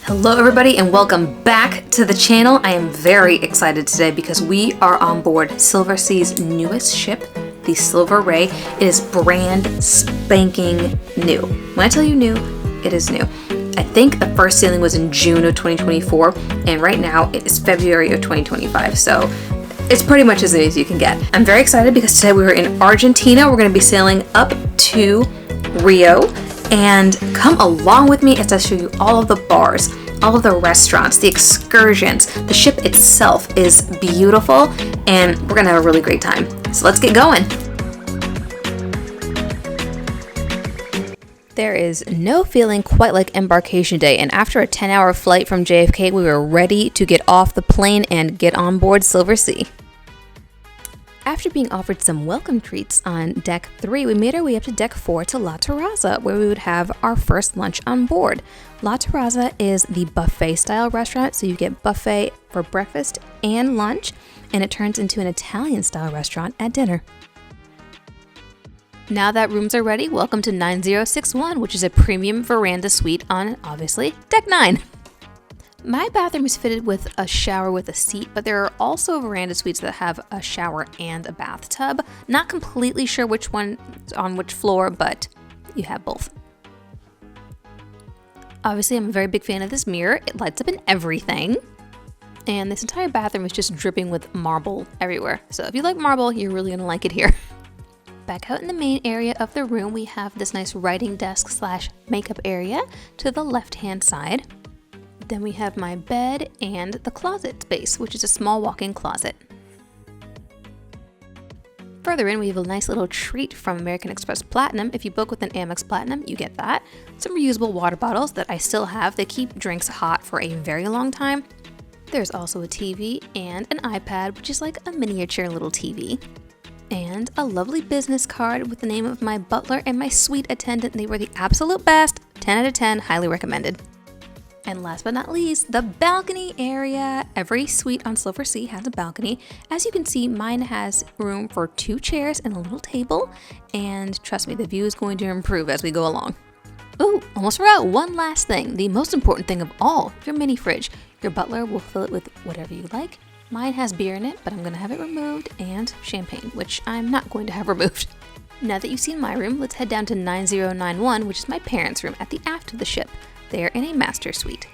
Hello everybody and welcome back to the channel. I am very excited today because we are on board Silversea's newest ship, the Silversea. It is brand spanking new. When I tell you new, it is new. I think the first sailing was in June of 2024 and right now it is February of 2025. So it's pretty much as new as you can get. I'm very excited because today we are in Argentina. We're going to be sailing up to Rio. And come along with me as I show you all of the bars, all of the restaurants, the excursions. The ship itself is beautiful and we're gonna have a really great time. So let's get going. There is no feeling quite like embarkation day, and after a 10-hour flight from JFK, we were ready to get off the plane and get on board Silversea. After being offered some welcome treats on deck 3, we made our way up to deck 4 to La Terraza, where we would have our first lunch on board. La Terraza is the buffet style restaurant, so you get buffet for breakfast and lunch, and it turns into an Italian style restaurant at dinner. Now that rooms are ready, welcome to 9061, which is a premium veranda suite on, obviously, deck 9. My bathroom is fitted with a shower with a seat, but there are also veranda suites that have a shower and a bathtub. Not completely sure which one is on which floor, but you have both. Obviously, I'm a very big fan of this mirror. It lights up in everything. And this entire bathroom is just dripping with marble everywhere. So if you like marble, you're really gonna like it here. Back out in the main area of the room, we have this nice writing desk / makeup area to the left-hand side. Then we have my bed and the closet space, which is a small walk-in closet. Further in, we have a nice little treat from American Express Platinum. If you book with an Amex Platinum, you get that. Some reusable water bottles that I still have. They keep drinks hot for a very long time. There's also a TV and an iPad, which is like a miniature little TV. And a lovely business card with the name of my butler and my suite attendant. They were the absolute best. 10 out of 10, highly recommended. And last but not least, the balcony area. Every suite on Silversea has a balcony. As you can see, mine has room for 2 chairs and a little table. And trust me, the view is going to improve as we go along. Ooh, almost forgot one last thing. The most important thing of all, your mini fridge. Your butler will fill it with whatever you like. Mine has beer in it, but I'm gonna have it removed, and champagne, which I'm not going to have removed. Now that you've seen my room, let's head down to 9091, which is my parents' room at the aft of the ship. They're in a master suite.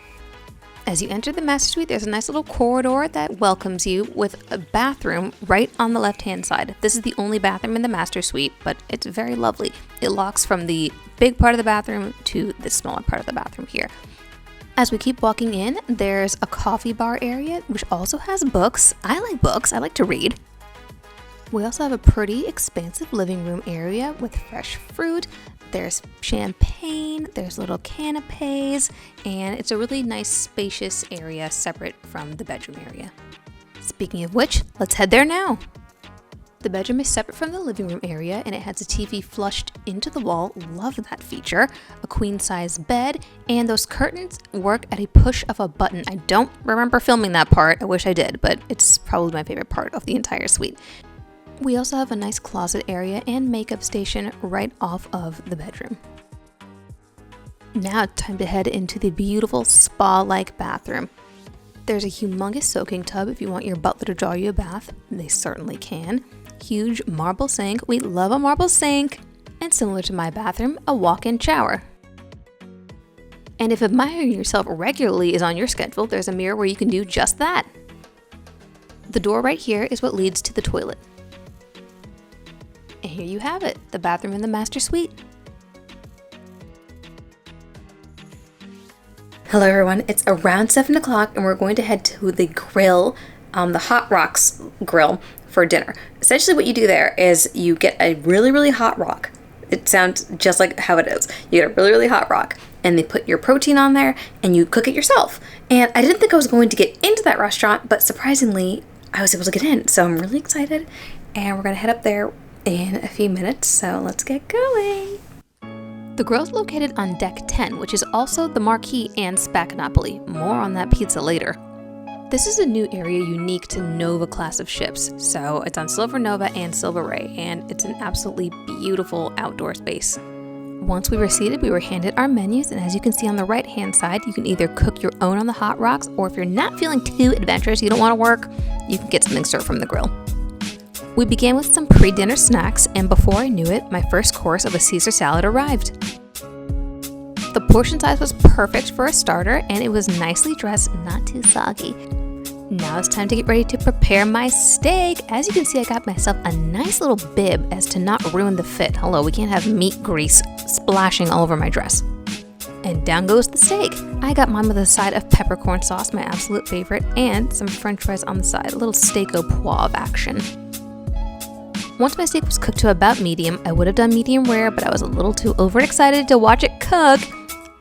As you enter the master suite, there's a nice little corridor that welcomes you with a bathroom right on the left-hand side. This is the only bathroom in the master suite, but it's very lovely. It locks from the big part of the bathroom to the smaller part of the bathroom here. As we keep walking in, there's a coffee bar area, which also has books. I like books. I like to read. We also have a pretty expansive living room area with fresh fruit. There's champagne, there's little canapes, and it's a really nice spacious area separate from the bedroom area. Speaking of which, let's head there now. The bedroom is separate from the living room area and it has a TV flushed into the wall. Love that feature. A queen size bed, and those curtains work at a push of a button. I don't remember filming that part. I wish I did, but it's probably my favorite part of the entire suite. We also have a nice closet area and makeup station right off of the bedroom. Now it's time to head into the beautiful spa-like bathroom. There's a humongous soaking tub if you want your butler to draw you a bath. They certainly can. Huge marble sink. We love a marble sink. And similar to my bathroom, a walk-in shower. And if admiring yourself regularly is on your schedule, there's a mirror where you can do just that. The door right here is what leads to the toilet. And here you have it, the bathroom in the master suite. Hello everyone, it's around 7 o'clock and we're going to head to the grill, the Hot Rocks grill for dinner. Essentially what you do there is you get a really, really hot rock. It sounds just like how it is. You get a really, really hot rock and they put your protein on there and you cook it yourself. And I didn't think I was going to get into that restaurant, but surprisingly, I was able to get in. So I'm really excited and we're gonna head up there in a few minutes, so let's get going. The grill is located on deck 10, which is also the Marquee and Spaccanapoli. More on that pizza later. This is a new area unique to Nova class of ships, so it's on Silver Nova and Silversea, and it's an absolutely beautiful outdoor space. Once we were seated, we were handed our menus, and as you can see on the right hand side, you can either cook your own on the hot rocks, or if you're not feeling too adventurous, you don't want to work, you can get something served from the grill. We began with some pre-dinner snacks, and before I knew it, my first course of a Caesar salad arrived. The portion size was perfect for a starter, and it was nicely dressed, not too soggy. Now it's time to get ready to prepare my steak. As you can see, I got myself a nice little bib as to not ruin the fit. Hello, we can't have meat grease splashing all over my dress. And down goes the steak. I got mine with a side of peppercorn sauce, my absolute favorite, and some french fries on the side, a little steak au poivre action. Once my steak was cooked to about medium, I would have done medium rare, but I was a little too overexcited to watch it cook.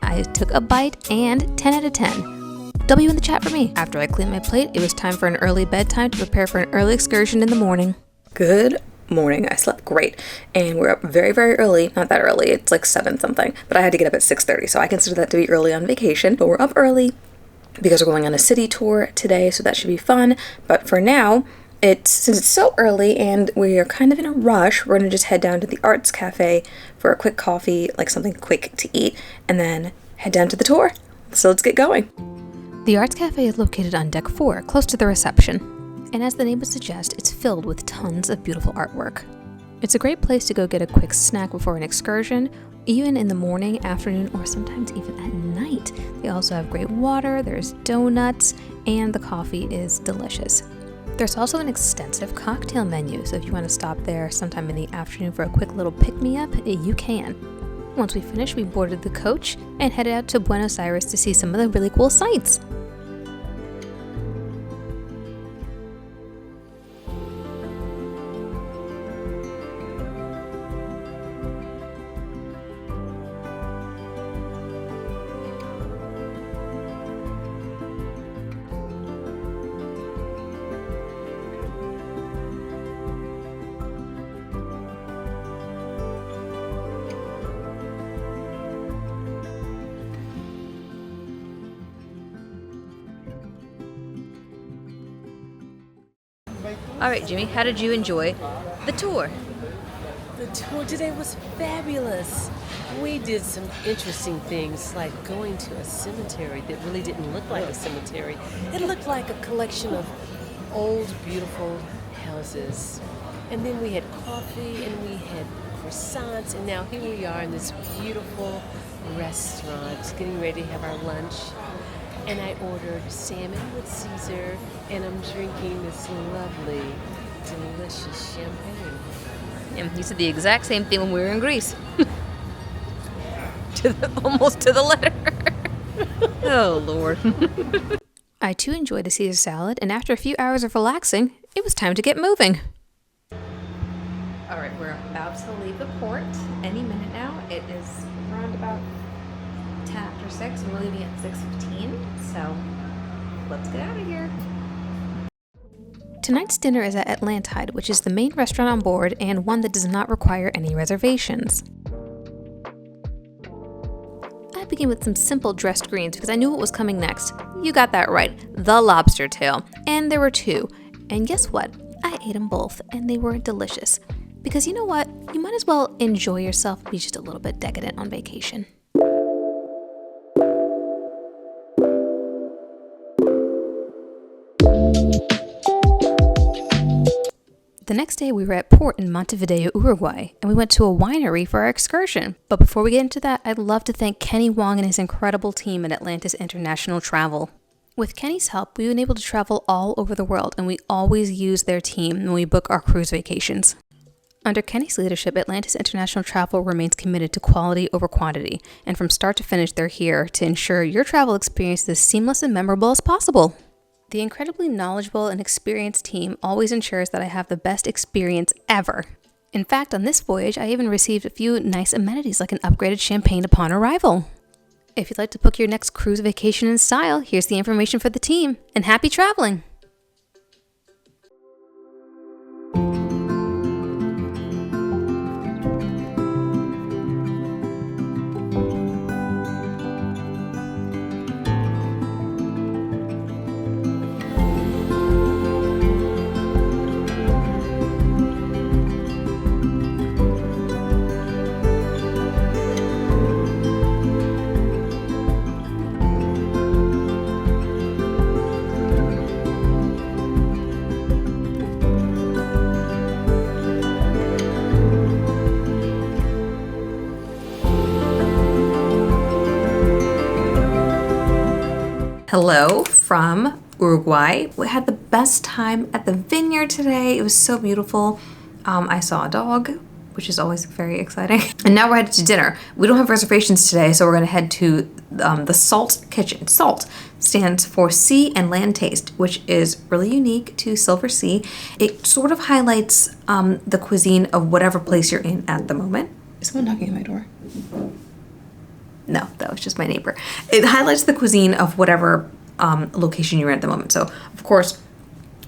I took a bite and 10 out of 10. W in the chat for me. After I cleaned my plate, it was time for an early bedtime to prepare for an early excursion in the morning. Good morning. I slept great, and we're up very, very early. Not that early, it's like 7 something, but I had to get up at 6:30, so I consider that to be early on vacation. But we're up early because we're going on a city tour today, so that should be fun. But for now, since it's so early and we are kind of in a rush, we're going to just head down to the Arts Cafe for a quick coffee, like something quick to eat, and then head down to the tour. So let's get going. The Arts Cafe is located on deck 4, close to the reception. And as the name would suggest, it's filled with tons of beautiful artwork. It's a great place to go get a quick snack before an excursion, even in the morning, afternoon, or sometimes even at night. They also have great water, there's donuts, and the coffee is delicious. There's also an extensive cocktail menu, so if you want to stop there sometime in the afternoon for a quick little pick-me-up, you can. Once we finished, we boarded the coach and headed out to Buenos Aires to see some of the really cool sights. All right, Jimmy, how did you enjoy the tour? The tour today was fabulous. We did some interesting things, like going to a cemetery that really didn't look like a cemetery. It looked like a collection of old, beautiful houses. And then we had coffee and we had croissants, and now here we are in this beautiful restaurant, getting ready to have our lunch. And I ordered salmon with Caesar, and I'm drinking this lovely, delicious champagne. And you said the exact same thing when we were in Greece. Almost to the letter. Oh, Lord. I too enjoyed a Caesar salad, and after a few hours of relaxing, it was time to get moving. All right, we're about to leave the port any minute now. It is around about 10 after 6, and we're leaving at 6:15, so let's get out of here. Tonight's dinner is at Atlantide, which is the main restaurant on board and one that does not require any reservations. I began with some simple dressed greens because I knew what was coming next. You got that right, the lobster tail. And there were 2. And guess what? I ate them both, and they were delicious. Because you know what? You might as well enjoy yourself, be just a little bit decadent on vacation. The next day we were at port in Montevideo, Uruguay, and we went to a winery for our excursion. But before we get into that, I'd love to thank Kenny Wong and his incredible team at Atlantis International Travel. With Kenny's help, we've been able to travel all over the world, and we always use their team when we book our cruise vacations. Under Kenny's leadership, Atlantis International Travel remains committed to quality over quantity, and from start to finish, they're here to ensure your travel experience is as seamless and memorable as possible. The incredibly knowledgeable and experienced team always ensures that I have the best experience ever. In fact, on this voyage, I even received a few nice amenities like an upgraded champagne upon arrival. If you'd like to book your next cruise vacation in style, here's the information for the team, and happy traveling! Hello from Uruguay. We had the best time at the vineyard today. It was so beautiful. I saw a dog, which is always very exciting. And now we're headed to dinner. We don't have reservations today, so we're gonna head to the Salt Kitchen. Salt stands for Sea and Land Taste, which is really unique to Silversea. It sort of highlights the cuisine of whatever place you're in at the moment. Is someone knocking at my door? No, that was just my neighbor. It highlights the cuisine of whatever location you're in at the moment. So, of course,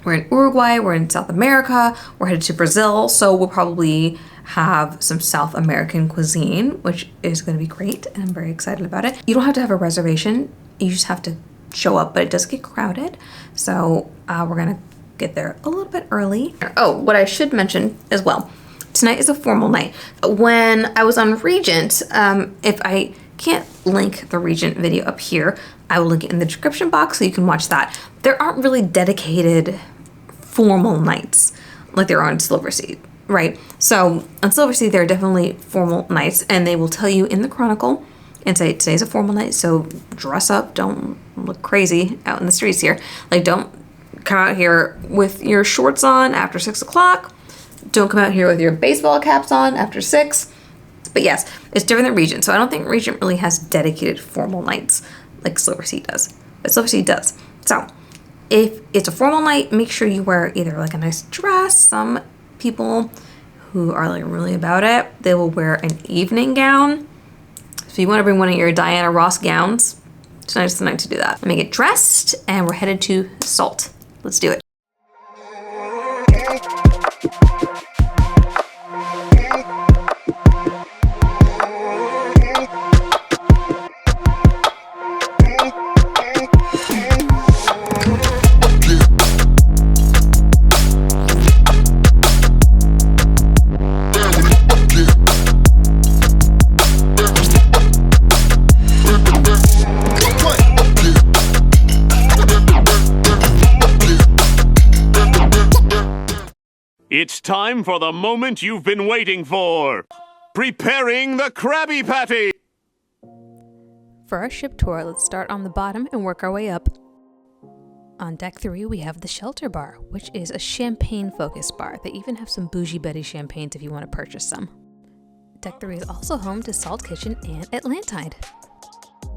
we're in Uruguay, we're in South America, we're headed to Brazil, so we'll probably have some South American cuisine, which is going to be great, and I'm very excited about it. You don't have to have a reservation, you just have to show up, but it does get crowded, so we're going to get there a little bit early. Oh, what I should mention as well, tonight is a formal night. When I was on Regent, if I can't link the Regent video up here, I will link it in the description box so you can watch that. There aren't really dedicated formal nights like there are on Silversea, right? So on Silversea, there are definitely formal nights, and they will tell you in the Chronicle and say today's a formal night, so dress up, don't look crazy out in the streets here. Like, don't come out here with your shorts on after 6 o'clock. Don't come out here with your baseball caps on after 6. But yes, it's different than Regent. So I don't think Regent really has dedicated formal nights like Silversea does. But Silversea does. So if it's a formal night, make sure you wear either like a nice dress. Some people who are like really about it, they will wear an evening gown. So you want to bring one of your Diana Ross gowns. Tonight's the night to do that. Let me get dressed and we're headed to Salt. Let's do it. It's time for the moment you've been waiting for. Preparing the Krabby Patty! For our ship tour, let's start on the bottom and work our way up. On deck 3, we have the Shelter Bar, which is a champagne-focused bar. They even have some Bougie Betty champagnes if you want to purchase some. Deck 3 is also home to Salt Kitchen and Atlantide.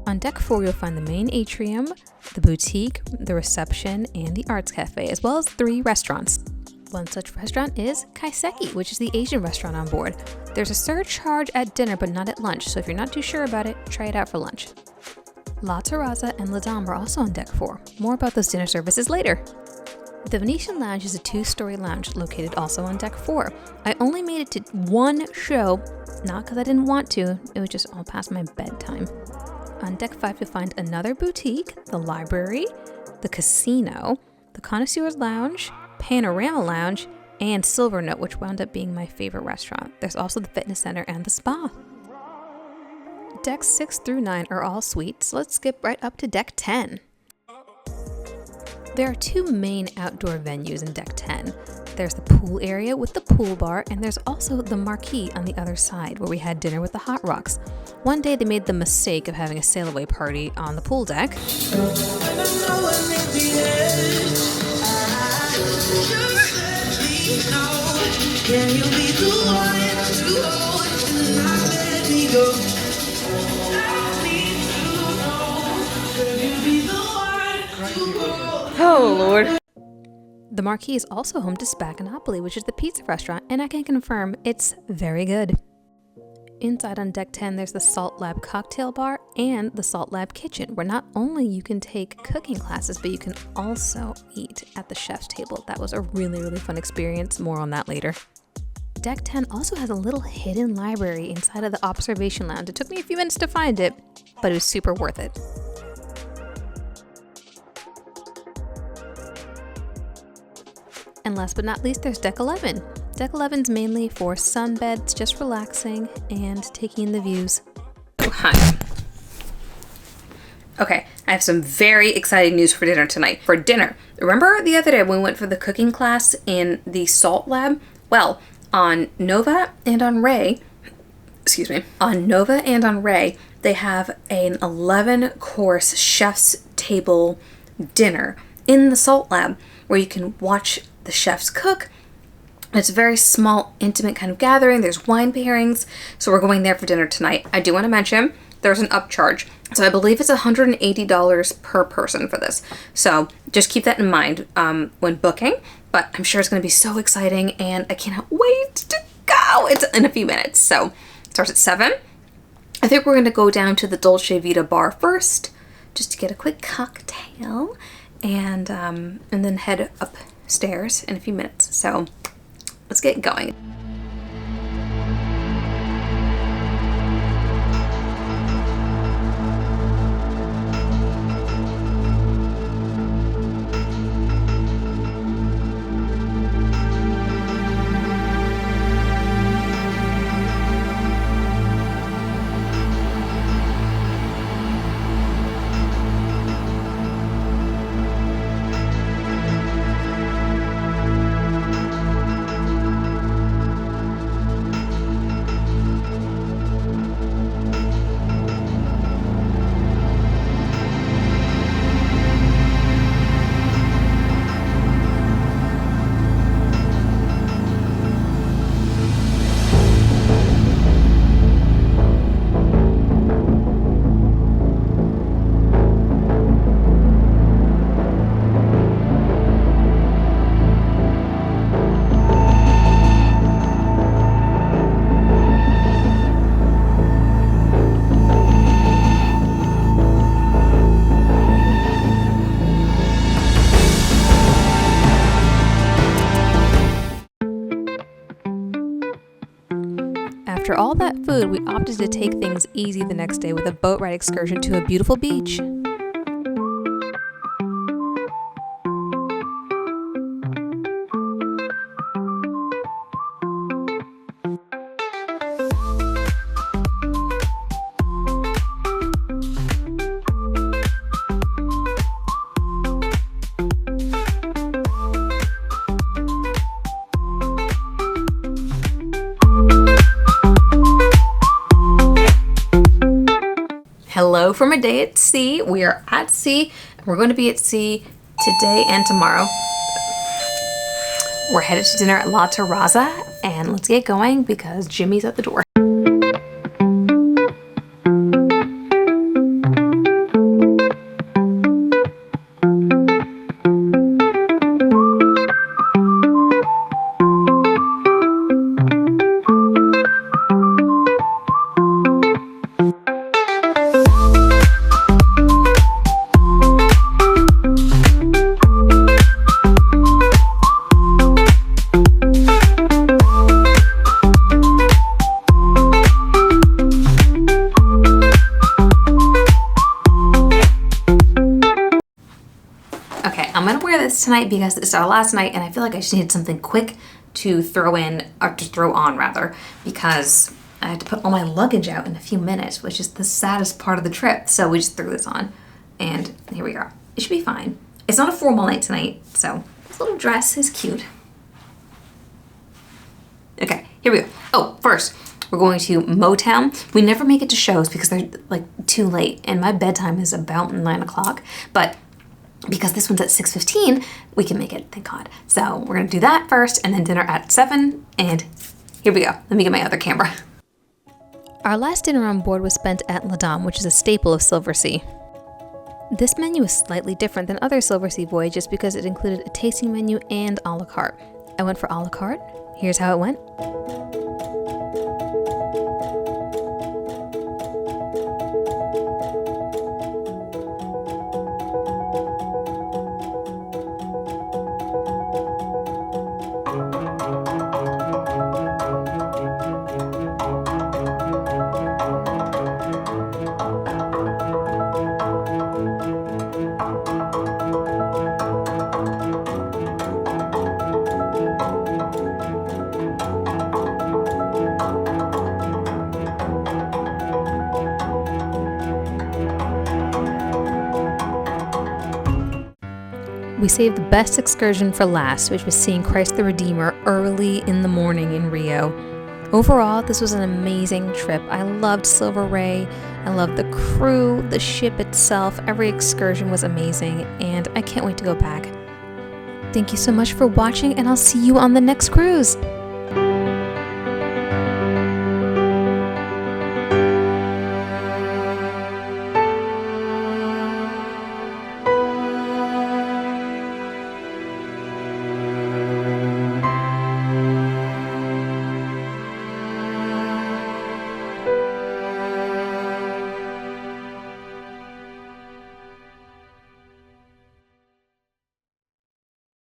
On deck 4, you'll find the main atrium, the boutique, the reception, and the arts cafe, as well as 3 restaurants. One such restaurant is Kaiseki, which is the Asian restaurant on board. There's a surcharge at dinner, but not at lunch, so if you're not too sure about it, try it out for lunch. La Terrazza and La Dame are also on deck 4. More about those dinner services later. The Venetian Lounge is a 2-story lounge located also on deck 4. I only made it to one show, not because I didn't want to, it was just all past my bedtime. On deck 5, you'll find another boutique, the library, the casino, the Connoisseur's Lounge, Panorama Lounge, and Silver Note, which wound up being my favorite restaurant. There's also the fitness center and the spa. Decks 6 through 9 are all suites, so let's skip right up to deck 10. There are 2 main outdoor venues in deck 10. There's the pool area with the pool bar, and there's also the marquee on the other side where we had dinner with the Hot Rocks. One day they made the mistake of having a sail away party on the pool deck. Oh, Lord. The Marquee is also home to Spaghetti, which is the pizza restaurant, and I can confirm it's very good. Inside on deck 10, there's the Salt Lab cocktail bar and the Salt Lab kitchen, where not only you can take cooking classes, but you can also eat at the chef's table. That was a really, really fun experience. More on that later. Deck 10 also has a little hidden library inside of the observation lounge. It took me a few minutes to find it, but it was super worth it. And last but not least, there's Deck 11. Deck 11's mainly for sunbeds, just relaxing and taking in the views. Oh, hi. Okay, I have some very exciting news for dinner tonight. For dinner, remember the other day when we went for the cooking class in the Salt Lab? Well, on Nova and on Ray, they have an 11-course chef's table dinner in the Salt Lab where you can watch the chefs cook. It's a very small, intimate kind of gathering. There's wine pairings. So we're going there for dinner tonight. I do want to mention there's an upcharge. So I believe it's $180 per person for this. So just keep that in mind when booking. But I'm sure it's going to be so exciting and I cannot wait to go. It's in a few minutes. So it starts at 7. I think we're going to go down to the Dolce Vita bar first just to get a quick cocktail and then head upstairs in a few minutes. So let's get going. After all that food, we opted to take things easy the next day with a boat ride excursion to a beautiful beach. Hello from a day at sea. We are at sea. We're going to be at sea today and tomorrow. We're headed to dinner at La Terraza, and let's get going because Jimmy's at the door. Tonight because it's our last night and I feel like I just needed something quick to throw on rather, because I had to put all my luggage out in a few minutes, which is the saddest part of the trip. So we just threw this on and here we are. It should be fine. It's not a formal night tonight, so this little dress is cute. Okay, here we go. Oh, first, we're going to Motown. We never make it to shows because they're like too late and my bedtime is about 9 o'clock, but because this one's at 6:15, we can make it, thank God. So we're gonna do that first and then dinner at 7, and here we go. Let me get my other camera. Our last dinner on board was spent at La Dame, which is a staple of Silversea. This menu is slightly different than other Silversea voyages because it included a tasting menu and a la carte. I went for a la carte. Here's how it went. We saved the best excursion for last, which was seeing Christ the Redeemer early in the morning in Rio. Overall, this was an amazing trip. I loved Silver Ray. I love the crew, the ship itself. Every excursion was amazing, and I can't wait to go back. Thank you so much for watching, and I'll see you on the next cruise.